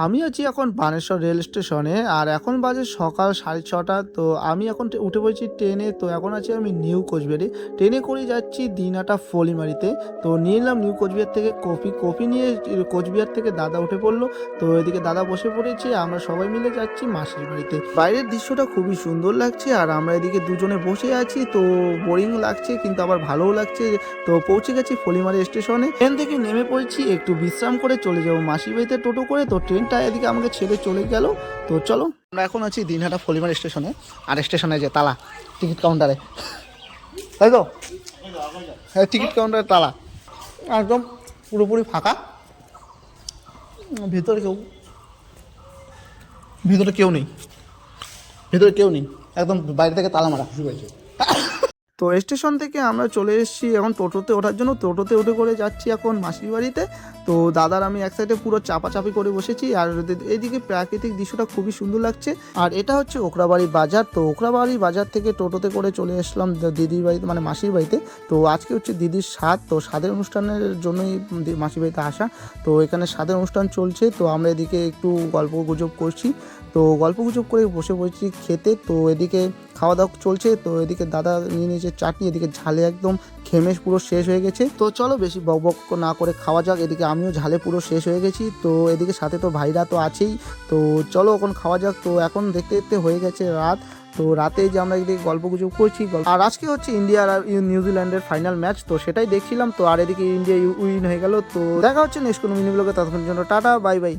আমি আছি এখন বানেশ্বর রেল স্টেশনে আর এখন বাজে সকাল 6:30। তো আমি এখন উঠে পড়েছি ট্রেনে। তো এখন আছি আমি নিউ কোচবিহারে, ট্রেনে করে যাচ্ছি দিনহাটা ফলিমারিতে। তো নিয়ে নিলাম নিউ কোচবিহার থেকে কফি নিয়ে কোচবিহার থেকে দাদা উঠে পড়লো। তো এদিকে দাদা বসে পড়েছে, আমরা সবাই মিলে যাচ্ছি মাসির বাড়িতে। বাইরের দৃশ্যটা খুবই সুন্দর লাগছে আর আমরা এদিকে দুজনে বসে আছি। তো বোরিং লাগছে কিন্তু আবার ভালোও লাগছে। তো পৌঁছে গেছি ফলিমারি স্টেশনে, ট্রেন থেকে নেমে পড়েছি, একটু বিশ্রাম করে চলে যাবো মাসির বাড়িতে টোটো করে। তো ট্রেনটা এদিকে আমাকে ছেড়ে চলে গেল। তো চলো, আমরা এখন আছি দিনহাটা ফলিমারি স্টেশনে। আর স্টেশনে যে তালা, টিকিট কাউন্টারে, তাই তো? হ্যাঁ, টিকিট কাউন্টারে তালা একদম পুরোপুরি ফাঁকা। ভিতরে কেউ ভিতরে কেউ নেই, ভিতরে কেউ নেই, একদম বাইরে থেকে তালা মারা শুরু হয়েছে। তো স্টেশন থেকে আমরা চলে এসেছি এখন টোটোতে ওঠার জন্য। টোটোতে উঠে করে যাচ্ছি এখন মাসির বাড়িতে। তো দাদার আমি এক সাইডে পুরো চাপাচাপি করে বসেছি আর এইদিকে প্রাকৃতিক দৃশ্যটা খুবই সুন্দর লাগছে। আর এটা হচ্ছে ওখরাবাড়ি বাজার। তো ওখরাবাড়ি বাজার থেকে টোটোতে করে চলে এসলাম দিদির বাড়িতে, মানে মাসির বাড়িতে। তো আজকে হচ্ছে দিদির স্বাদ, তো স্বাদের অনুষ্ঠানের জন্যই মাসির বাড়িতে আসা। তো এখানে স্বাদের অনুষ্ঠান চলছে, তো আমরা এদিকে একটু গল্প গুজব করছি। তো গল্প গুজব করে বসে পড়েছি খেতে। তো এদিকে খাওয়া দাওয়া চলছে। তো এদিকে দাদা নিয়ে নিয়েছে চাটনি, এদিকে ঝালে একদম খেমে পুরো শেষ হয়ে গেছে। তো চলো বেশি বক বক না করে খাওয়া যাক। এদিকে আমিও ঝালে পুরো শেষ হয়ে গেছি। তো এদিকে সাথে তো ভাইরা তো আছেই। তো চলো এখন খাওয়া যাক। তো এখন দেখতে দেখতে হয়ে গেছে রাত। তো রাতে যে আমরা এদিকে গল্প গুজব করছি। আর আজকে হচ্ছে ইন্ডিয়া আর নিউজিল্যান্ডের ফাইনাল ম্যাচ, তো সেটাই দেখছিলাম। তো আর এদিকে ইন্ডিয়া উইন হয়ে গেল। তো দেখা হচ্ছে নেক্সট কোনো মিনি ব্লগে, ততক্ষণ জন্য টাটা বাই বাই।